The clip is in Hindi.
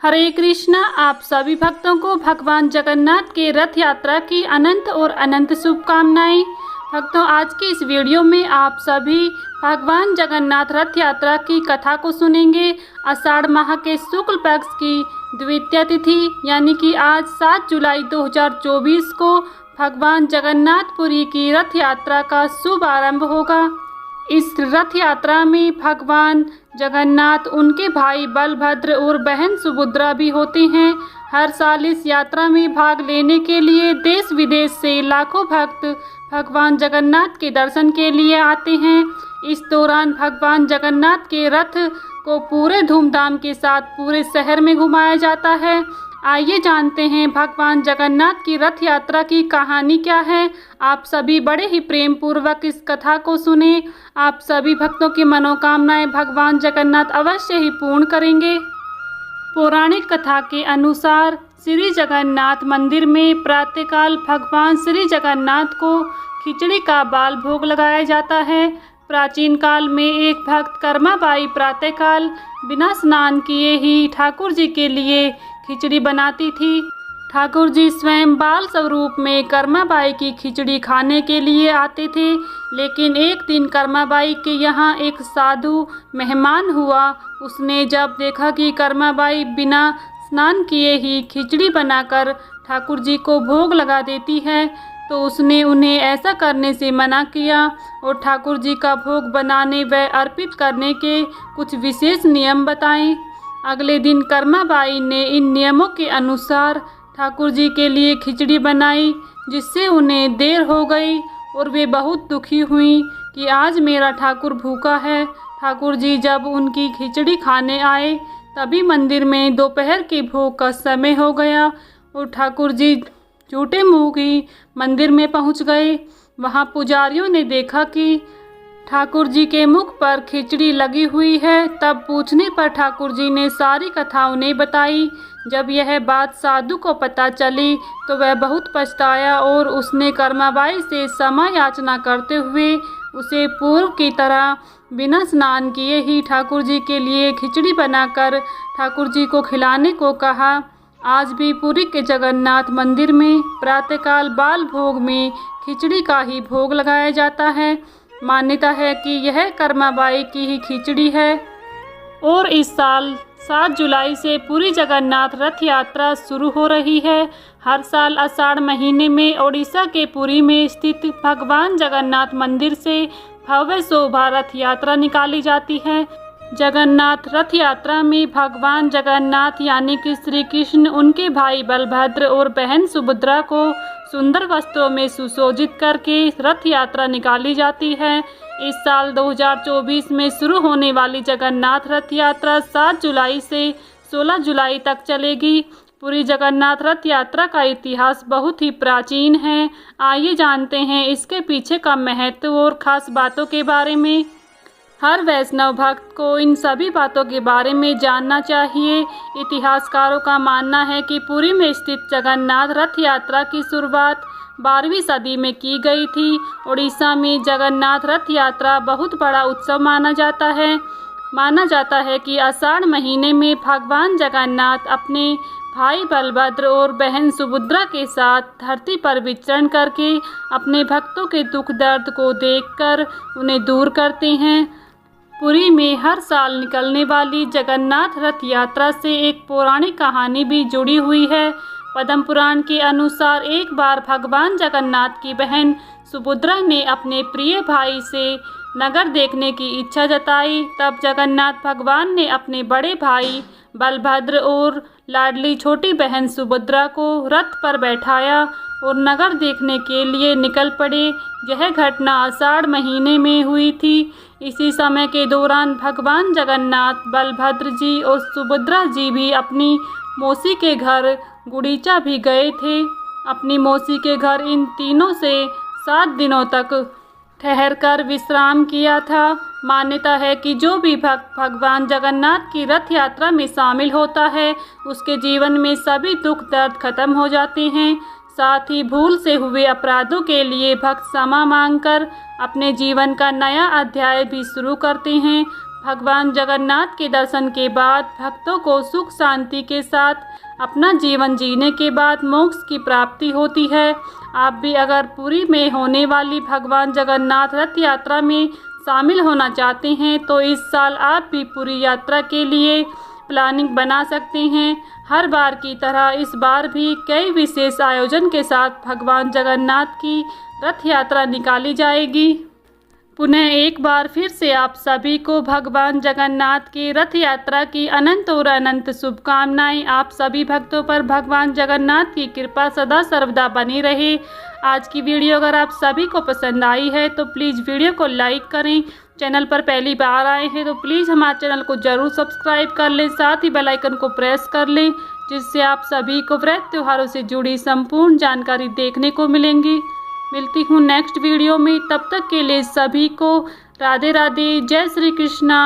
हरे कृष्णा। आप सभी भक्तों को भगवान जगन्नाथ के रथ यात्रा की अनंत और अनंत शुभकामनाएं। भक्तों, आज की इस वीडियो में आप सभी भगवान जगन्नाथ रथ यात्रा की कथा को सुनेंगे। आषाढ़ माह के शुक्ल पक्ष की द्वितीय तिथि यानी कि आज 7 जुलाई 2024 को भगवान जगन्नाथपुरी की रथ यात्रा का शुभ आरंभ होगा। इस रथ यात्रा में भगवान जगन्नाथ, उनके भाई बलभद्र और बहन सुभद्रा भी होते हैं। हर साल इस यात्रा में भाग लेने के लिए देश विदेश से लाखों भक्त भगवान जगन्नाथ के दर्शन के लिए आते हैं। इस दौरान भगवान जगन्नाथ के रथ को पूरे धूमधाम के साथ पूरे शहर में घुमाया जाता है। आइए जानते हैं भगवान जगन्नाथ की रथ यात्रा की कहानी क्या है। आप सभी बड़े ही प्रेम पूर्वक इस कथा को सुने। आप सभी भक्तों की मनोकामनाएं भगवान जगन्नाथ अवश्य ही पूर्ण करेंगे। पौराणिक कथा के अनुसार श्री जगन्नाथ मंदिर में प्रातःकाल भगवान श्री जगन्नाथ को खिचड़ी का बाल भोग लगाया जाता है। प्राचीन काल में एक भक्त कर्माबाई प्रातःकाल बिना स्नान किए ही ठाकुर जी के लिए खिचड़ी बनाती थी। ठाकुर जी स्वयं बाल स्वरूप में कर्माबाई की खिचड़ी खाने के लिए आते थे। लेकिन एक दिन कर्माबाई के यहाँ एक साधु मेहमान हुआ। उसने जब देखा कि कर्माबाई बिना स्नान किए ही खिचड़ी बनाकर ठाकुर जी को भोग लगा देती है, तो उसने उन्हें ऐसा करने से मना किया और ठाकुर जी का भोग बनाने व अर्पित करने के कुछ विशेष नियम बताए। अगले दिन कर्माबाई ने इन नियमों के अनुसार ठाकुर जी के लिए खिचड़ी बनाई, जिससे उन्हें देर हो गई और वे बहुत दुखी हुई कि आज मेरा ठाकुर भूखा है। ठाकुर जी जब उनकी खिचड़ी खाने आए तभी मंदिर में दोपहर के भोग का समय हो गया और ठाकुर जी झूठे मुँह ही मंदिर में पहुंच गए। वहां पुजारियों ने देखा कि ठाकुर जी के मुख पर खिचड़ी लगी हुई है। तब पूछने पर ठाकुर जी ने सारी कथा उन्हें बताई। जब यह बात साधु को पता चली तो वह बहुत पछताया और उसने कर्माबाई से क्षमा याचना करते हुए उसे पूर्व की तरह बिना स्नान किए ही ठाकुर जी के लिए खिचड़ी बनाकर ठाकुर जी को खिलाने को कहा। आज भी पुरी के जगन्नाथ मंदिर में प्रातःकाल बाल भोग में खिचड़ी का ही भोग लगाया जाता है। मान्यता है कि यह कर्माबाई की ही खिचड़ी है। और इस साल 7 जुलाई से पुरी जगन्नाथ रथ यात्रा शुरू हो रही है। हर साल आषाढ़ महीने में ओडिशा के पुरी में स्थित भगवान जगन्नाथ मंदिर से भव्य शोभा रथ यात्रा निकाली जाती है। जगन्नाथ रथ यात्रा में भगवान जगन्नाथ यानी कि श्री कृष्ण, उनके भाई बलभद्र और बहन सुभद्रा को सुंदर वस्त्रों में सुशोभित करके रथ यात्रा निकाली जाती है। इस साल 2024 में शुरू होने वाली जगन्नाथ रथ यात्रा 7 जुलाई से 16 जुलाई तक चलेगी। पूरी जगन्नाथ रथ यात्रा का इतिहास बहुत ही प्राचीन है। आइए जानते हैं इसके पीछे का महत्व और खास बातों के बारे में। हर वैष्णव भक्त को इन सभी बातों के बारे में जानना चाहिए। इतिहासकारों का मानना है कि पुरी में स्थित जगन्नाथ रथ यात्रा की शुरुआत 12वीं सदी में की गई थी। उड़ीसा में जगन्नाथ रथ यात्रा बहुत बड़ा उत्सव माना जाता है कि आषाढ़ महीने में भगवान जगन्नाथ अपने भाई बलभद्र और बहन सुभद्रा के साथ धरती पर विचरण करके अपने भक्तों के दुख दर्द को देखकर उन्हें दूर करते हैं। पुरी में हर साल निकलने वाली जगन्नाथ रथ यात्रा से एक पौराणिक कहानी भी जुड़ी हुई है। पद्म पुराण के अनुसार एक बार भगवान जगन्नाथ की बहन सुभद्रा ने अपने प्रिय भाई से नगर देखने की इच्छा जताई। तब जगन्नाथ भगवान ने अपने बड़े भाई बलभद्र और लाडली छोटी बहन सुभद्रा को रथ पर बैठाया और नगर देखने के लिए निकल पड़े। यह घटना आषाढ़ महीने में हुई थी। इसी समय के दौरान भगवान जगन्नाथ, बलभद्र जी और सुभद्रा जी भी अपनी मौसी के घर गुड़ीचा भी गए थे। अपनी मौसी के घर इन तीनों से 7 दिनों तक ठहरकर विश्राम किया था। मान्यता है कि जो भी भक्त भगवान जगन्नाथ की रथ यात्रा में शामिल होता है उसके जीवन में सभी दुख दर्द खत्म हो जाते हैं। साथ ही भूल से हुए अपराधों के लिए भक्त क्षमा मांगकर अपने जीवन का नया अध्याय भी शुरू करते हैं। भगवान जगन्नाथ के दर्शन के बाद भक्तों को सुख शांति के साथ अपना जीवन जीने के बाद मोक्ष की प्राप्ति होती है। आप भी अगर पुरी में होने वाली भगवान जगन्नाथ रथ यात्रा में शामिल होना चाहते हैं तो इस साल आप भी पुरी यात्रा के लिए प्लानिंग बना सकते हैं। हर बार की तरह इस बार भी कई विशेष आयोजन के साथ भगवान जगन्नाथ की रथ यात्रा निकाली जाएगी। पुनः एक बार फिर से आप सभी को भगवान जगन्नाथ की रथ यात्रा की अनंत और अनंत शुभकामनाएं। आप सभी भक्तों पर भगवान जगन्नाथ की कृपा सदा सर्वदा बनी रहे। आज की वीडियो अगर आप सभी को पसंद आई है तो प्लीज़ वीडियो को लाइक करें। चैनल पर पहली बार आए हैं तो प्लीज़ हमारे चैनल को ज़रूर सब्सक्राइब कर लें, साथ ही बेल आइकन को प्रेस कर लें, जिससे आप सभी को व्रत त्योहारों से जुड़ी संपूर्ण जानकारी देखने को मिलेंगी। मिलती हूँ नेक्स्ट वीडियो में, तब तक के लिए सभी को राधे राधे, जय श्री कृष्णा।